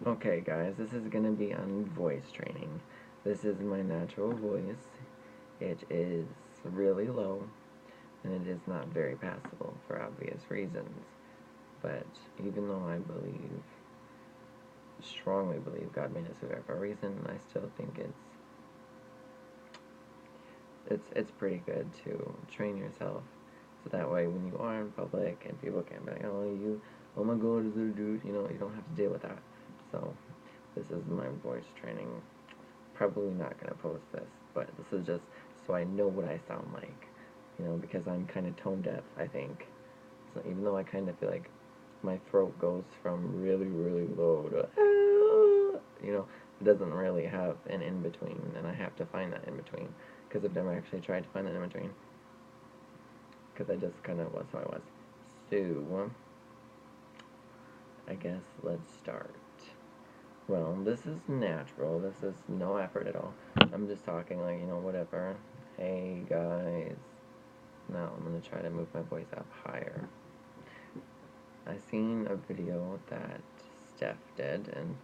Okay, guys, this is gonna be on voice training. This is my natural voice. It is really low, and it is not very passable for obvious reasons. But even though I strongly believe God made us here for a reason, I still think it's pretty good to train yourself, so that way when you are in public and people can't be like, oh my God, is there a dude? You don't have to deal with that. So this is my voice training. Probably not gonna post this, but this is just so I know what I sound like. Because I'm kind of tone deaf, I think. So even though I kind of feel like my throat goes from really, really low to, it doesn't really have an in between, and I have to find that in between because I've never actually tried to find that in between because I just kind of was who I was. So, I guess let's start. Well, this is natural. This is no effort at all. I'm just talking like, whatever. Hey, guys. Now I'm going to try to move my voice up higher. I seen a video that Steph did, and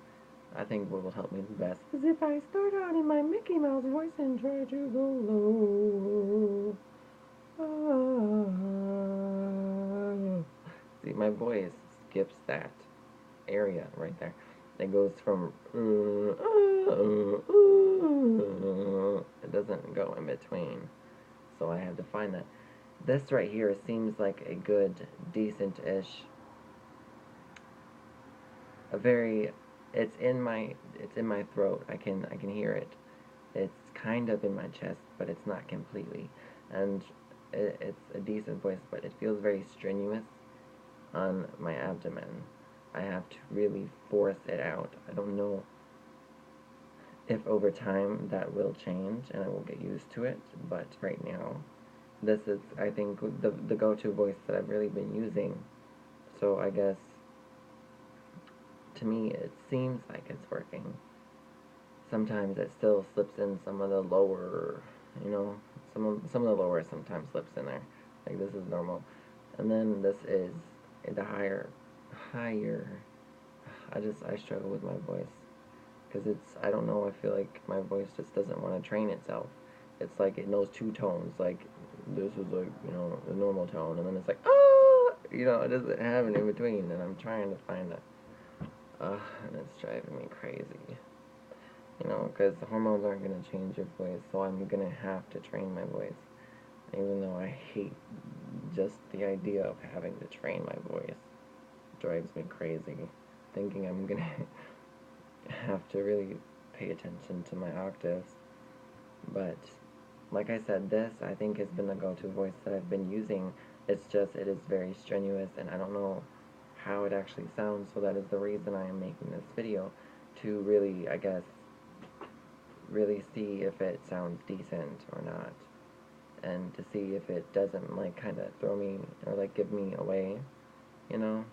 I think what will help me the best is if I start out in my Mickey Mouse voice and try to go low. See, my voice skips that area right there. It goes from it doesn't go in between. So I have to find that. This right here seems like a good, decent-ish, a very, it's in my throat. I can hear it. It's kind of in my chest, but it's not completely. And it's a decent voice, but it feels very strenuous on my abdomen. I have to really force it out. I don't know if over time that will change and I will get used to it, but right now, this is, I think, the go-to voice that I've really been using. So I guess, to me, it seems like it's working. Sometimes it still slips in some of the lower, you know, some of the lower sometimes slips in there. Like this is normal, and then this is the higher. I struggle with my voice because I don't know. I feel like my voice just doesn't want to train itself. It's like it knows two tones. Like this is like the normal tone, and then it's like it doesn't have an in between, and I'm trying to find that. And it's driving me crazy. Because the hormones aren't going to change your voice, so I'm going to have to train my voice. Even though I hate just the idea of having to train my voice. It drives me crazy. Thinking I'm going to have to really pay attention to my octaves. But, like I said, this I think has been the go-to voice that I've been using. It's just, it is very strenuous, and I don't know how it actually sounds, so that is the reason I am making this video. To really, I guess, really see if it sounds decent or not, and to see if it doesn't like kind of throw me or like give me away, you know.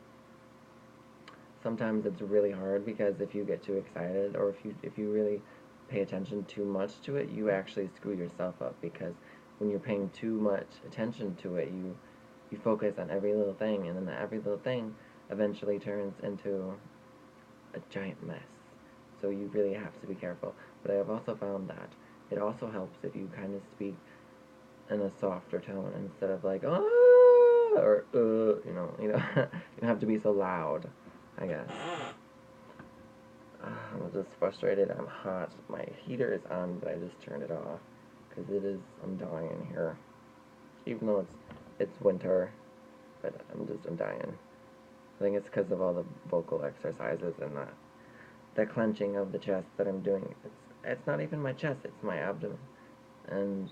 Sometimes it's really hard because if you get too excited or if you really pay attention too much to it, you actually screw yourself up because when you're paying too much attention to it, you focus on every little thing, and then every little thing eventually turns into a giant mess. So you really have to be careful. But I have also found that it also helps if you kind of speak in a softer tone instead of like or you don't have to be so loud, I guess. I'm just frustrated. I'm hot. My heater is on, but I just turned it off because I'm dying here. Even though it's winter, but I'm dying. I think it's because of all the vocal exercises and the clenching of the chest that I'm doing. It's not even my chest, it's my abdomen. And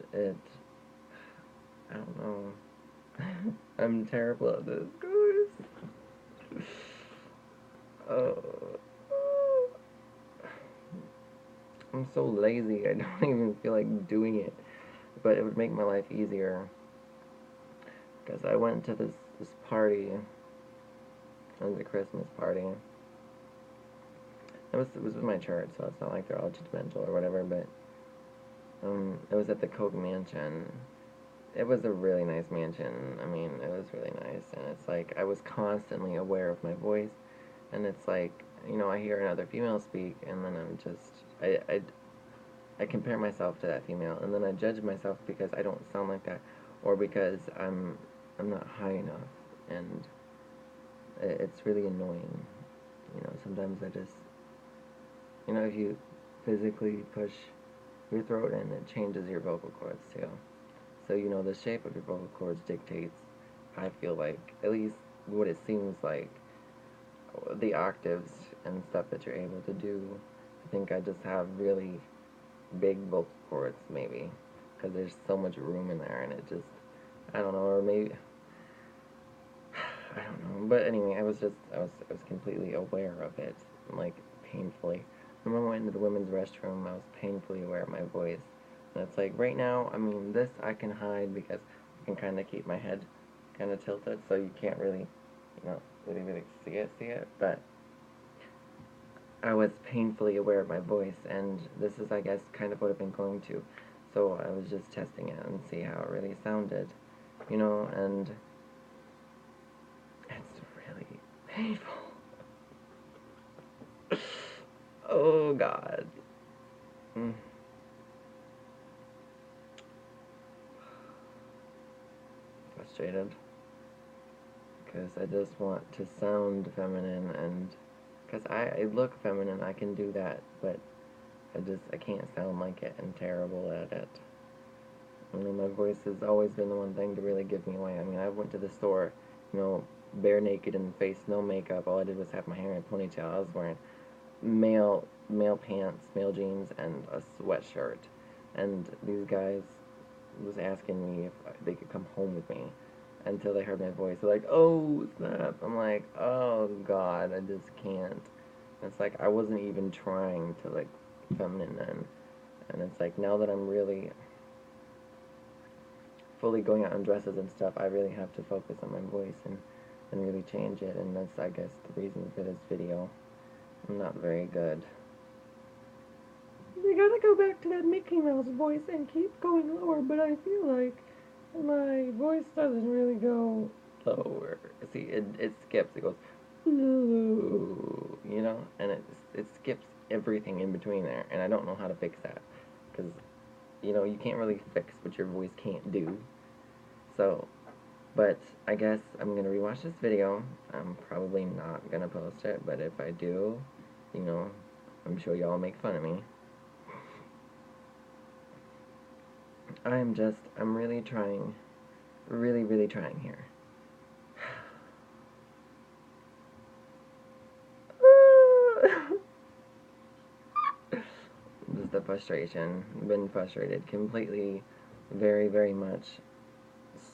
I don't know. I'm terrible at this, guys. Oh, I'm so lazy. I don't even feel like doing it. But it would make my life easier. Because I went to this party. It was a Christmas party. It was with my church, so it's not like they're all judgmental or whatever, but it was at the Koch Mansion. It was a really nice mansion. I mean, it was really nice, and it's like I was constantly aware of my voice, and it's like you know, I hear another female speak, and then I'm just, I compare myself to that female, and then I judge myself because I don't sound like that, or because I'm not high enough, and it's really annoying. You know, sometimes I just, you know, if you physically push your throat in, it changes your vocal cords too. So, you know, the shape of your vocal cords dictates, I feel like, at least what it seems like, the octaves and stuff that you're able to do. I think I just have really big vocal cords, maybe, because there's so much room in there, and it just, I don't know, or maybe, I don't know. But anyway, I was completely aware of it, like, painfully. The moment I went into the women's restroom, I was painfully aware of my voice. And it's like, right now, I mean, this I can hide because I can kind of keep my head kind of tilted, so you can't really, you know, really see it, but I was painfully aware of my voice, and this is, I guess, kind of what I've been going to. So I was just testing it and see how it really sounded, you know, and it's really painful. Oh, God. Mm. Frustrated. Because I just want to sound feminine, and because I look feminine, I can do that, but I can't sound like it and terrible at it. You know, my voice has always been the one thing to really give me away. I mean, I went to the store, you know, bare naked in the face, no makeup. All I did was have my hair in a ponytail. I was wearing male pants, male jeans, and a sweatshirt. And these guys was asking me if they could come home with me until they heard my voice. They're like, "Oh snap!" I'm like, "Oh God, I just can't." And it's like I wasn't even trying to like feminine then, and it's like now that I'm really fully going out in dresses and stuff, I really have to focus on my voice and really change it, and that's, I guess, the reason for this video. I'm not very good. I gotta go back to that Mickey Mouse voice and keep going lower, but I feel like my voice doesn't really go lower. See, it skips. It goes, you know, and it skips everything in between there, and I don't know how to fix that, because, you know, you can't really fix what your voice can't do. So, but I guess I'm gonna rewatch this video. I'm probably not gonna post it, but if I do, you know, I'm sure y'all make fun of me. I'm really trying, really trying here. Just the frustration. Been frustrated completely, very much,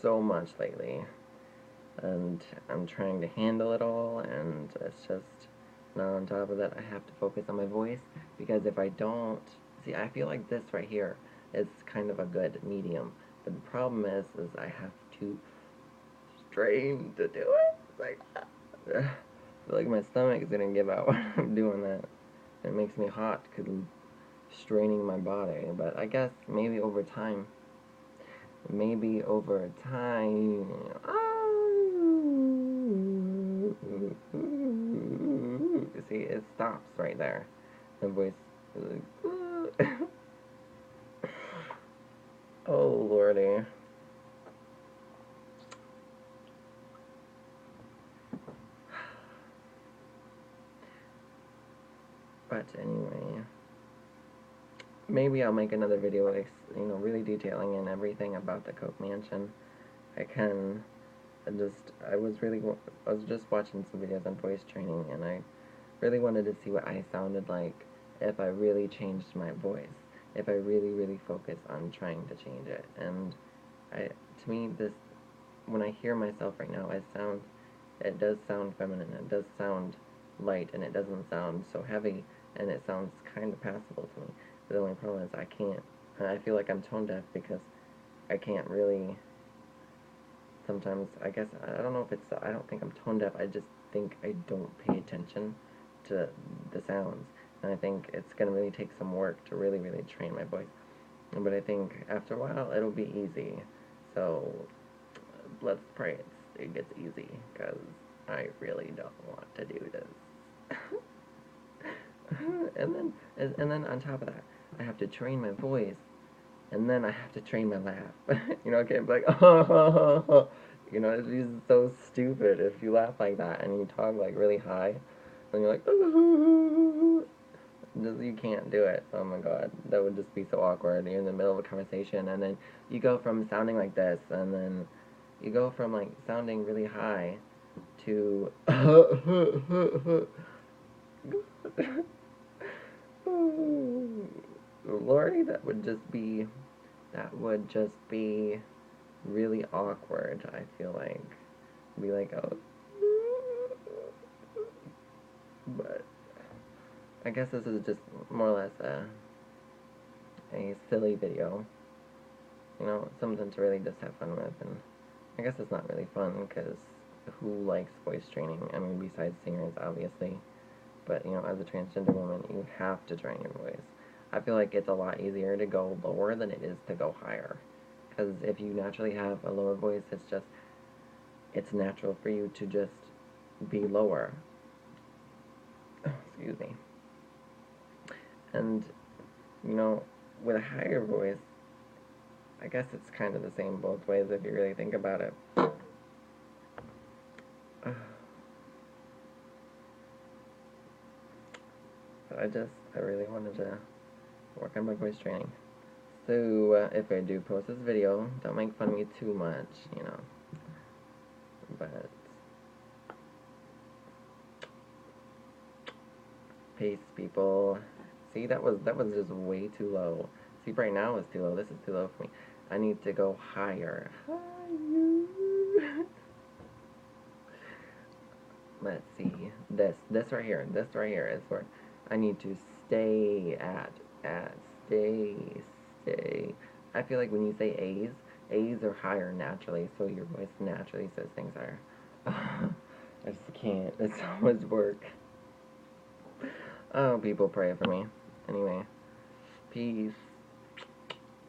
so much lately. And I'm trying to handle it all, and it's just, now on top of that, I have to focus on my voice, because if I don't, see, I feel like this right here is kind of a good medium, but the problem is I have to strain to do it. Like, I feel like my stomach is gonna give out when I'm doing that. It makes me hot because I'm straining my body, but I guess maybe over time, see, it stops right there. The voice is like, oh lordy. But anyway, maybe I'll make another video, you know, really detailing in everything about the Coke Mansion. I can. I was just watching some videos on voice training, and I really wanted to see what I sounded like if I really changed my voice, if I really focus on trying to change it. And to me, when I hear myself right now, it does sound feminine, it does sound light, and it doesn't sound so heavy, and it sounds kind of passable to me. But the only problem is I feel like I'm tone deaf because I can't really, sometimes, I guess, I don't know if it's, I don't think I'm tone deaf, I just think I don't pay attention to the sounds, and I think it's going to really take some work to really train my voice, but I think after a while it'll be easy, so let's pray it gets easy, because I really don't want to do this. and then on top of that, I have to train my voice, and then I have to train my laugh. You know, I can't be like, oh, you know, it's just so stupid if you laugh like that and you talk like really high, and you're like, just, you can't do it. Oh my god, that would just be so awkward. You're in the middle of a conversation, and then you go from sounding like this, and then you go from like sounding really high to Lori, that would just be really awkward, I feel like. Be like, oh. But I guess this is just more or less a silly video. You know, something to really just have fun with. And I guess it's not really fun because who likes voice training? I mean, besides singers, obviously. But, you know, as a transgender woman, you have to train your voice. I feel like it's a lot easier to go lower than it is to go higher. Because if you naturally have a lower voice, it's natural for you to just be lower. Excuse me. And, you know, with a higher voice, I guess it's kind of the same both ways if you really think about it. But I really wanted to work on my voice training. So, if I do post this video, don't make fun of me too much, you know. But, peace, people. See, that was just way too low. See, right now it's too low. This is too low for me. I need to go higher. Higher. Let's see. This right here is where I need to stay at. Stay. I feel like when you say A's are higher naturally, so your voice naturally says things higher. I just can't. It's so much work. Oh, people pray for me. Anyway, peace.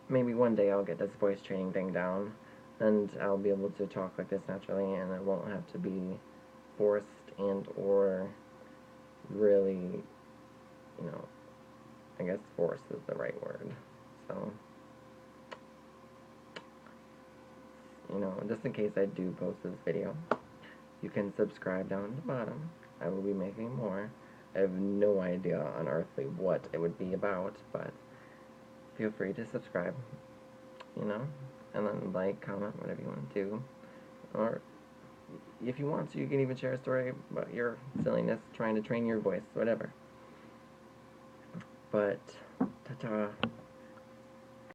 Maybe one day I'll get this voice training thing down, and I'll be able to talk like this naturally, and it won't have to be forced and or really, you know, I guess forced is the right word. So, you know, just in case I do post this video, you can subscribe down at the bottom. I will be making more. I have no idea on earthly what it would be about, but feel free to subscribe, you know, and then like, comment, whatever you want to do. Or if you want to, you can even share a story about your silliness trying to train your voice, whatever. But, ta-ta.